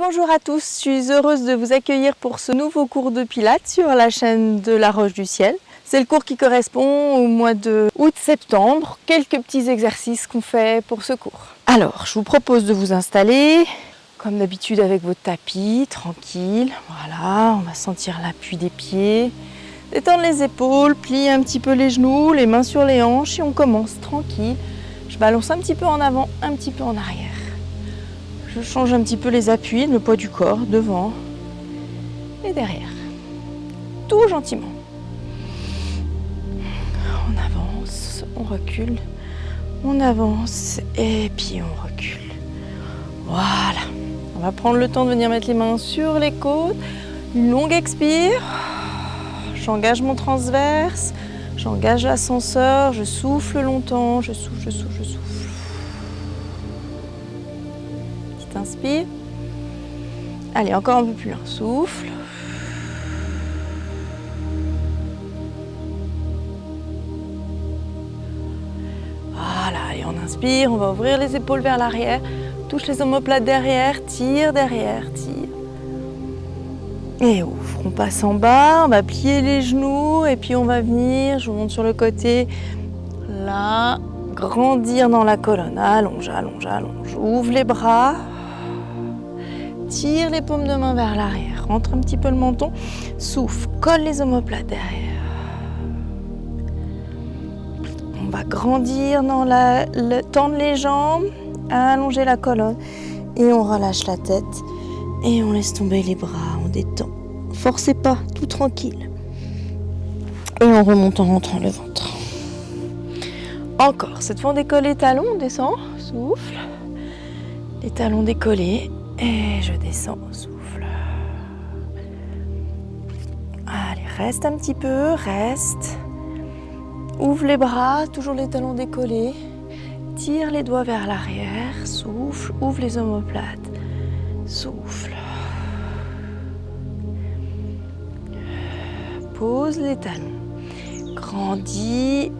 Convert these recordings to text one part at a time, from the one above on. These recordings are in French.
Bonjour à tous, je suis heureuse de vous accueillir pour ce nouveau cours de Pilates sur la chaîne de La Roche du Ciel. C'est le cours qui correspond au mois de août-septembre, quelques petits exercices qu'on fait pour ce cours. Alors, je vous propose de vous installer, comme d'habitude avec votre tapis, tranquille. Voilà, on va sentir l'appui des pieds, détendre les épaules, plier un petit peu les genoux, les mains sur les hanches et on commence tranquille. Je balance un petit peu en avant, un petit peu en arrière. Je change un petit peu les appuis, le poids du corps, devant et derrière. Tout gentiment. On avance, on recule, on avance et puis on recule. Voilà. On va prendre le temps de venir mettre les mains sur les côtes. Une longue expire. J'engage mon transverse. J'engage l'ascenseur. Je souffle longtemps. Je souffle, je souffle, je souffle. Petite inspire. Allez, encore un peu plus loin. Souffle. Voilà, allez, on inspire. On va ouvrir les épaules vers l'arrière. Touche les omoplates derrière. Tire derrière, tire. Et ouvre. On passe en bas. On va plier les genoux. Et puis on va venir. Je vous monte sur le côté. Là. Grandir dans la colonne. Allonge, allonge, allonge. Ouvre les bras. Tire les paumes de main vers l'arrière. Rentre un petit peu le menton. Souffle. Colle les omoplates derrière. On va grandir dans tendre les jambes. Allonger la colonne. Et on relâche la tête. Et on laisse tomber les bras. On détend. Forcez pas. Tout tranquille. Et on remonte en rentrant le ventre. Encore. Cette fois on décolle les talons. On descend. Souffle. Les talons décollés. Et je descends, souffle. Allez, reste un petit peu, reste. Ouvre les bras, toujours les talons décollés. Tire les doigts vers l'arrière, souffle. Ouvre les omoplates, souffle. Pose les talons. Grandis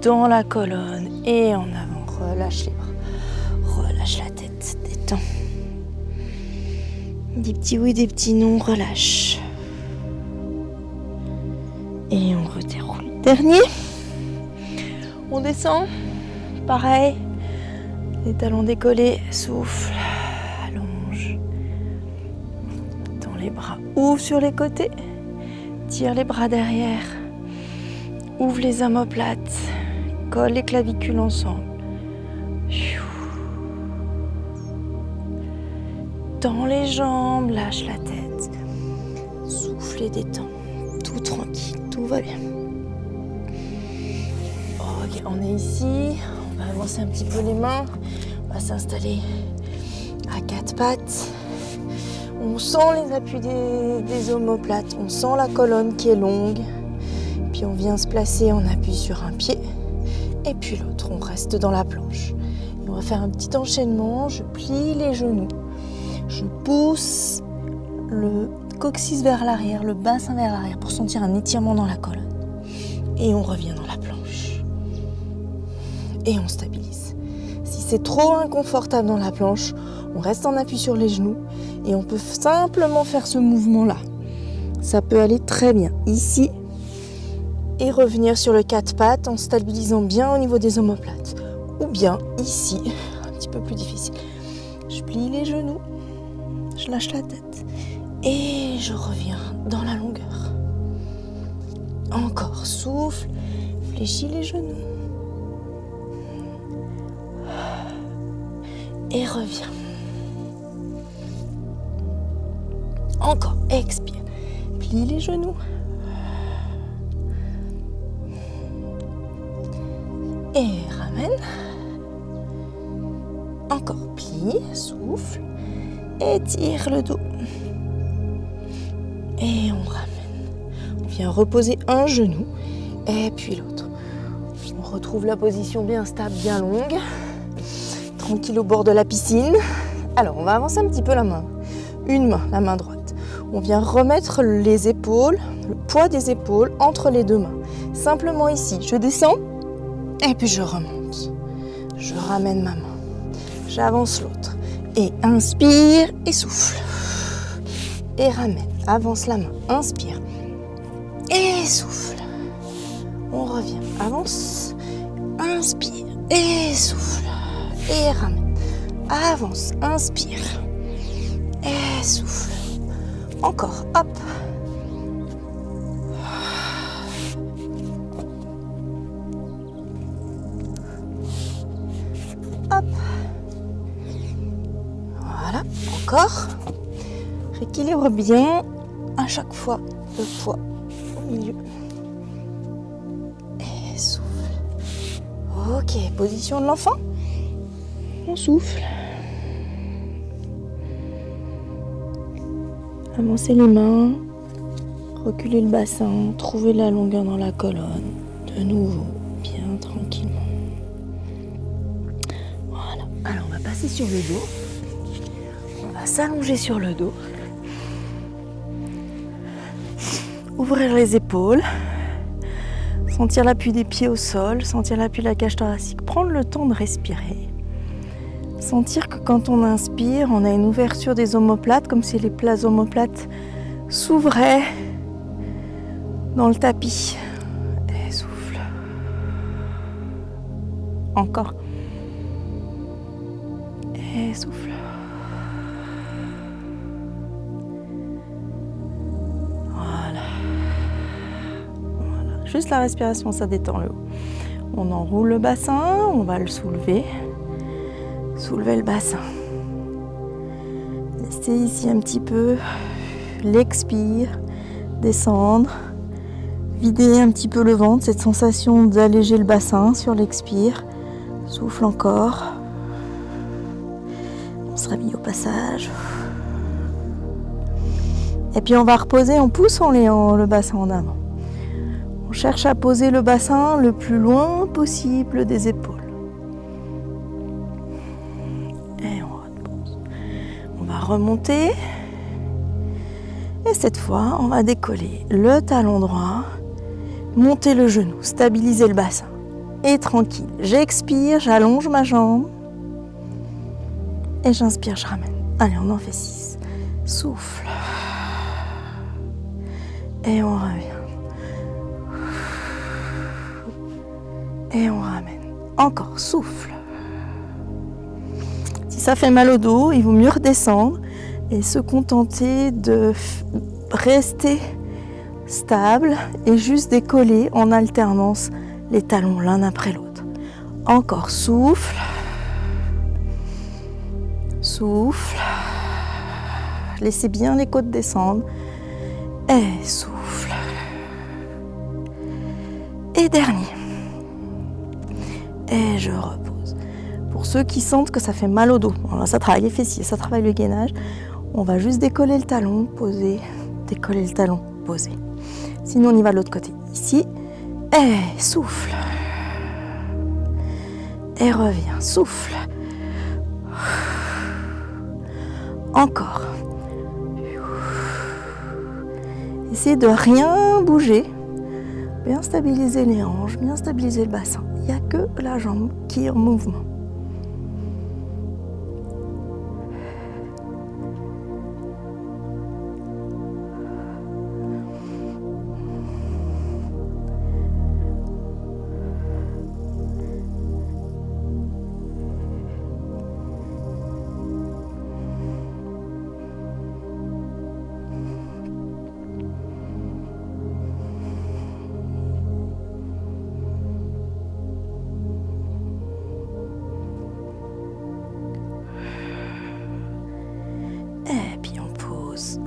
dans la colonne et en avant. Relâche les bras, relâche la tête, détends. Des petits oui, des petits non, relâche. Et on redéroule. Dernier. On descend. Pareil. Les talons décollés. Souffle. Allonge. Dans les bras. Ouvre sur les côtés. Tire les bras derrière. Ouvre les omoplates. Colle les clavicules ensemble. Tends les jambes, lâche la tête. Souffle et détends. Tout tranquille, tout va bien. Ok, on est ici. On va avancer un petit peu les mains. On va s'installer à quatre pattes. On sent les appuis des omoplates. On sent la colonne qui est longue. Puis on vient se placer, on appuie sur un pied. Et puis l'autre, on reste dans la planche. Et on va faire un petit enchaînement. Je plie les genoux. Je pousse le coccyx vers l'arrière, le bassin vers l'arrière pour sentir un étirement dans la colonne. Et on revient dans la planche. Et on stabilise. Si c'est trop inconfortable dans la planche, on reste en appui sur les genoux et on peut simplement faire ce mouvement-là. Ça peut aller très bien ici et revenir sur le quatre pattes en stabilisant bien au niveau des omoplates. Ou bien ici, un petit peu plus difficile. Je plie les genoux. Je lâche la tête et je reviens dans la longueur. Encore, souffle, fléchis les genoux. Et reviens. Encore, expire, plie les genoux. Et ramène. Encore, plie, souffle. Étire le dos. Et on ramène. On vient reposer un genou et puis l'autre. On retrouve la position bien stable, bien longue. Tranquille au bord de la piscine. Alors, on va avancer un petit peu la main. Une main, la main droite. On vient remettre les épaules, le poids des épaules entre les deux mains. Simplement ici, je descends et puis je remonte. Je ramène ma main. J'avance l'autre. Et inspire et souffle. Et ramène. Avance la main. Inspire. Et souffle. On revient. Avance. Inspire. Et souffle. Et ramène. Avance. Inspire. Et souffle. Encore. Hop. Hop. Voilà. Encore. Rééquilibre bien à chaque fois le poids au milieu. Et souffle. Ok, position de l'enfant. On souffle. Avancez les mains. Reculez le bassin. Trouvez la longueur dans la colonne. De nouveau, bien tranquillement. Voilà. Alors on va passer sur le dos. On va s'allonger sur le dos. Ouvrir les épaules, sentir l'appui des pieds au sol, sentir l'appui de la cage thoracique, prendre le temps de respirer. Sentir que quand on inspire, on a une ouverture des omoplates, comme si les plates omoplates s'ouvraient dans le tapis. Et souffle. Encore. Et souffle. Juste la respiration, ça détend le haut. On enroule le bassin, on va le soulever. Soulever le bassin. Restez ici un petit peu. L'expire. Descendre. Vider un petit peu le ventre, cette sensation d'alléger le bassin sur l'expire. Souffle encore. On se réveille au passage. Et puis on va reposer en poussant le bassin en avant. On cherche à poser le bassin le plus loin possible des épaules. Et on repose. On va remonter. Et cette fois, on va décoller le talon droit, monter le genou, stabiliser le bassin. Et tranquille, j'expire, j'allonge ma jambe. Et j'inspire, je ramène. Allez, on en fait 6. Souffle. Et on revient. Et on ramène. Encore, souffle. Si ça fait mal au dos, il vaut mieux redescendre et se contenter de rester stable et juste décoller en alternance les talons l'un après l'autre. Encore, souffle. Souffle. Laissez bien les côtes descendre. Et souffle. Et dernier. Et je repose. Pour ceux qui sentent que ça fait mal au dos, alors ça travaille les fessiers, ça travaille le gainage, on va juste décoller le talon, poser, décoller le talon, poser. Sinon on y va de l'autre côté. Ici, et souffle. Et reviens, souffle. Encore. Essayez de rien bouger. Bien stabiliser les hanches, bien stabiliser le bassin. Il n'y a que la jambe qui est en mouvement.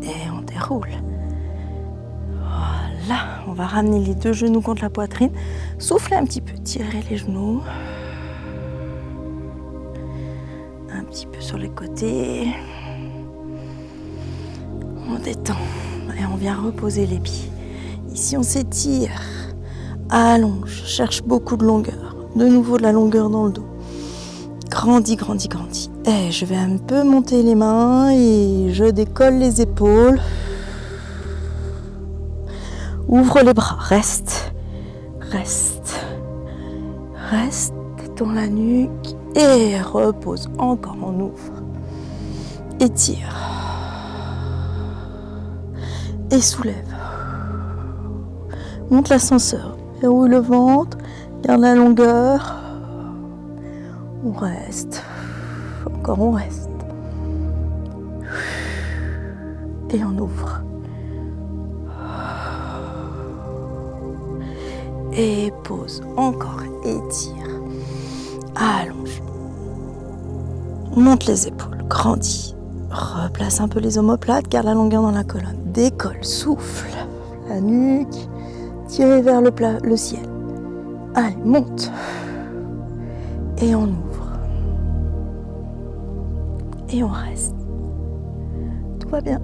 Et on déroule. Voilà, on va ramener les deux genoux contre la poitrine. Soufflez un petit peu, tirez les genoux. Un petit peu sur les côtés. On détend et on vient reposer les pieds. Ici on s'étire, allonge, cherche beaucoup de longueur. De nouveau de la longueur dans le dos. Grandis, grandis, grandis. Et je vais un peu monter les mains et je décolle les épaules. Ouvre les bras, reste, reste, reste, détends la nuque et repose. Encore, on ouvre. Étire. Et soulève. Monte l'ascenseur. Verrouille le ventre. Garde la longueur. On reste. Encore on reste. Et on ouvre. Et pose. Encore. Étire. Allonge. Monte les épaules. Grandis. Replace un peu les omoplates. Garde la longueur dans la colonne. Décolle. Souffle. La nuque. Tirez vers le ciel. Allez, monte. Et on ouvre. Et on reste. Tout va bien.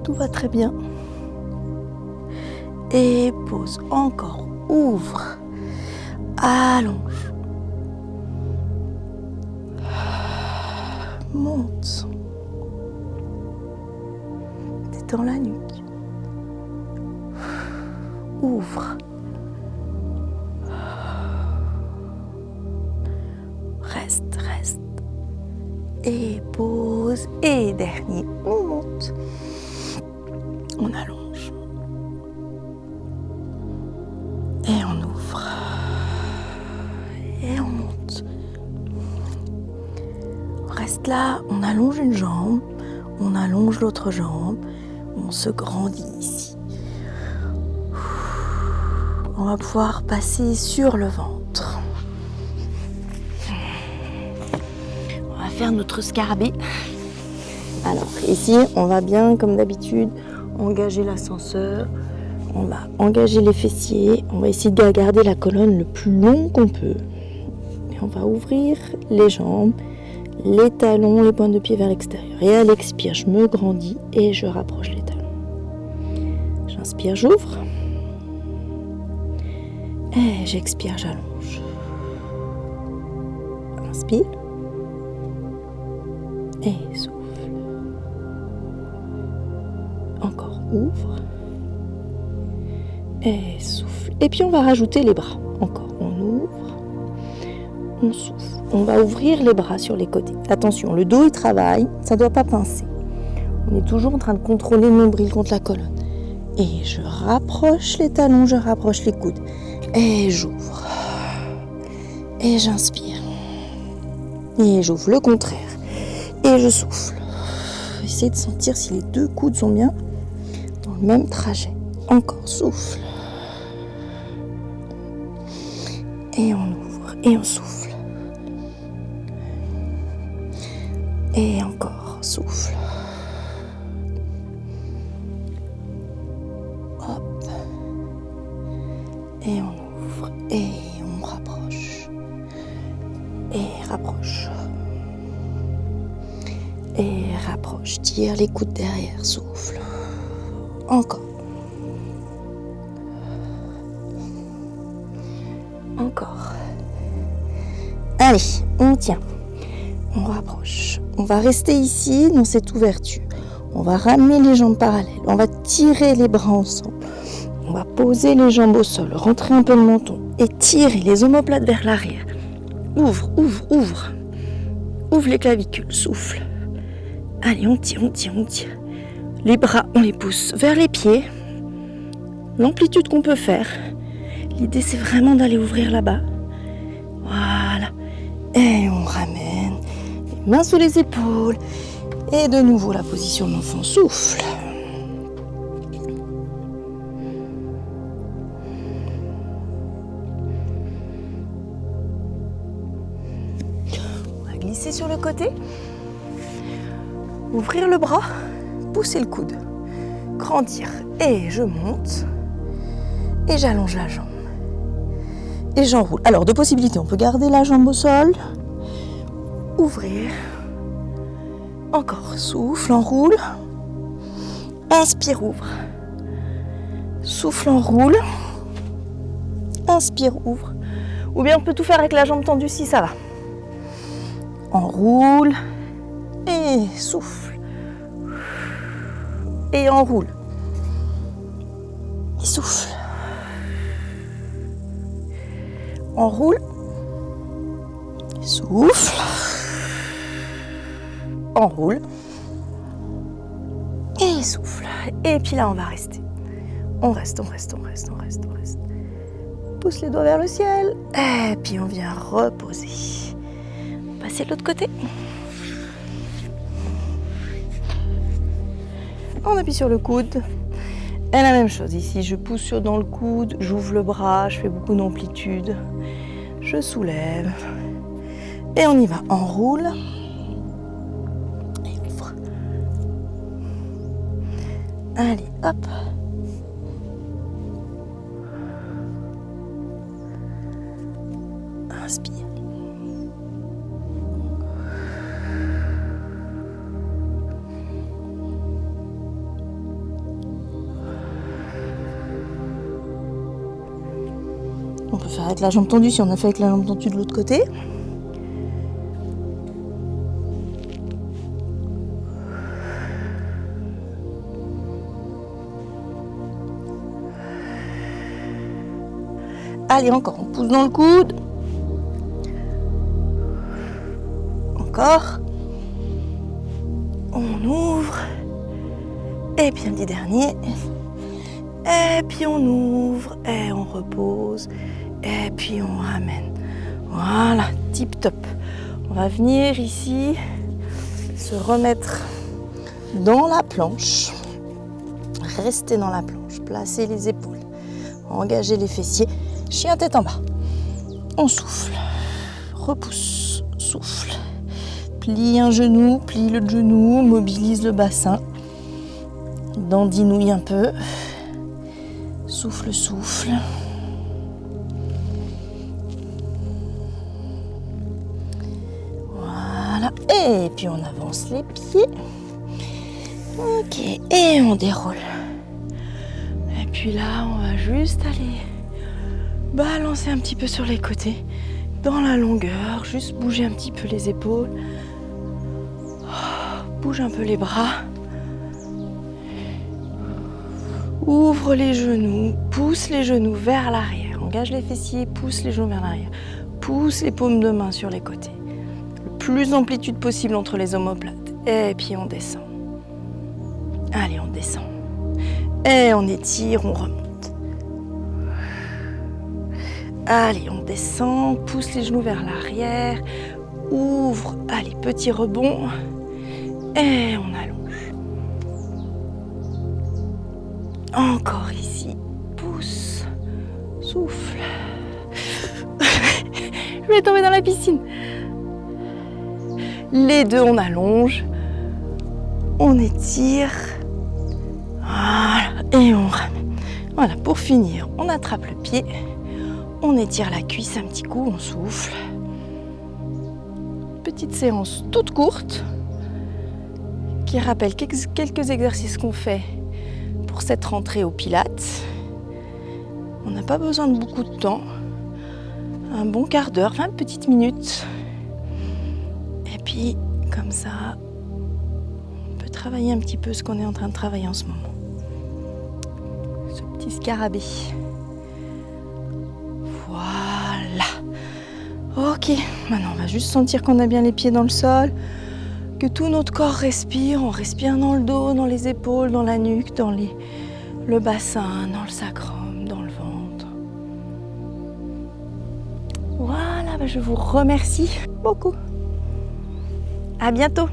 Tout va très bien. Et pose. Encore. Ouvre. Allonge. Monte. Détends la nuque. Ouvre. Reste. Et pose. Et dernier, on monte. On allonge. Et on ouvre. Et on monte. On reste là, on allonge une jambe. On allonge l'autre jambe. On se grandit ici. On va pouvoir passer sur le ventre. On va faire notre scarabée. Alors ici, on va bien, comme d'habitude, engager l'ascenseur. On va engager les fessiers. On va essayer de garder la colonne le plus long qu'on peut. Et on va ouvrir les jambes, les talons, les pointes de pied vers l'extérieur. Et à l'expire, je me grandis et je rapproche les talons. J'inspire, j'ouvre. Et j'expire, j'allonge. Inspire. Et souffle. Encore, ouvre. Et souffle. Et puis on va rajouter les bras. Encore, on ouvre. On souffle. On va ouvrir les bras sur les côtés. Attention, le dos il travaille, ça ne doit pas pincer. On est toujours en train de contrôler le nombril contre la colonne. Et je rapproche les talons, je rapproche les coudes. Et j'ouvre. Et j'inspire. Et j'ouvre le contraire. Et je souffle. Essayez de sentir si les deux coudes sont bien dans le même trajet. Encore, souffle. Et on ouvre. Et on souffle. Et encore, souffle. Hop. Et on ouvre. Et on rapproche. Et rapproche. Et rapproche. Tire les coudes derrière. Souffle. Encore. Encore. Allez, on tient. On rapproche. On va rester ici dans cette ouverture. On va ramener les jambes parallèles. On va tirer les bras ensemble. On va poser les jambes au sol. Rentrer un peu le menton. Et tirer les omoplates vers l'arrière. Ouvre, ouvre, ouvre. Ouvre les clavicules. Souffle. Allez, on tire, on tire, on tire. Les bras, on les pousse vers les pieds. L'amplitude qu'on peut faire. L'idée, c'est vraiment d'aller ouvrir là-bas. Voilà. Et on ramène les mains sous les épaules. Et de nouveau, la position de l'enfant. Souffle. On va glisser sur le côté. Ouvrir le bras. Pousser le coude. Grandir. Et je monte. Et j'allonge la jambe. Et j'enroule. Alors, deux possibilités. On peut garder la jambe au sol. Ouvrir. Encore. Souffle, enroule. Inspire, ouvre. Souffle, enroule. Inspire, ouvre. Ou bien on peut tout faire avec la jambe tendue si ça va. Enroule. Et souffle. Et enroule. Et souffle. Enroule. Et souffle. enroule. Et souffle. Et puis là, on va rester. On reste. Pousse les doigts vers le ciel. Et puis on vient reposer. Passer de l'autre côté. On appuie sur le coude. Et la même chose ici, je pousse dans le coude, j'ouvre le bras, je fais beaucoup d'amplitude. Je soulève. Et on y va. Enroule. Et ouvre. Allez, hop. Inspire. On peut faire avec la jambe tendue si on a fait avec la jambe tendue de l'autre côté. Allez, encore, on pousse dans le coude. Encore. On ouvre. Et puis un petit dernier. Et puis on ouvre. Et on repose. Et puis on ramène. Voilà, tip top. On va venir ici se remettre dans la planche. Rester dans la planche. Placer les épaules. Engager les fessiers. Chien tête en bas. On souffle. Repousse. Souffle. Plie un genou, plie le genou, mobilise le bassin. Dandinouille un peu. Souffle, souffle. Voilà. Et puis on avance les pieds. Ok. Et on déroule. Et puis là, on va juste aller balancer un petit peu sur les côtés. Dans la longueur. Juste bouger un petit peu les épaules. Bouge un peu les bras. Ouvre les genoux, pousse les genoux vers l'arrière. Engage les fessiers, pousse les genoux vers l'arrière. Pousse les paumes de main sur les côtés. Le plus d'amplitude possible entre les omoplates. Et puis on descend. Allez, on descend. Et on étire, on remonte. Allez, on descend, pousse les genoux vers l'arrière. Ouvre, allez, petit rebond. Et on allonge. Encore ici. Pousse. Souffle. Je vais tomber dans la piscine. Les deux, on allonge. On étire. Voilà. Et on ramène. Voilà, pour finir, on attrape le pied. On étire la cuisse un petit coup, on souffle. Petite séance toute courte qui rappelle quelques exercices qu'on fait pour cette rentrée au Pilates. On n'a pas besoin de beaucoup de temps. Un bon quart d'heure, 20 petites minutes. Et puis, comme ça, on peut travailler un petit peu ce qu'on est en train de travailler en ce moment. Ce petit scarabée. Voilà. Ok, maintenant on va juste sentir qu'on a bien les pieds dans le sol. Que tout notre corps respire, on respire dans le dos, dans les épaules, dans la nuque, dans le bassin, dans le sacrum, dans le ventre. Voilà, je vous remercie beaucoup. À bientôt.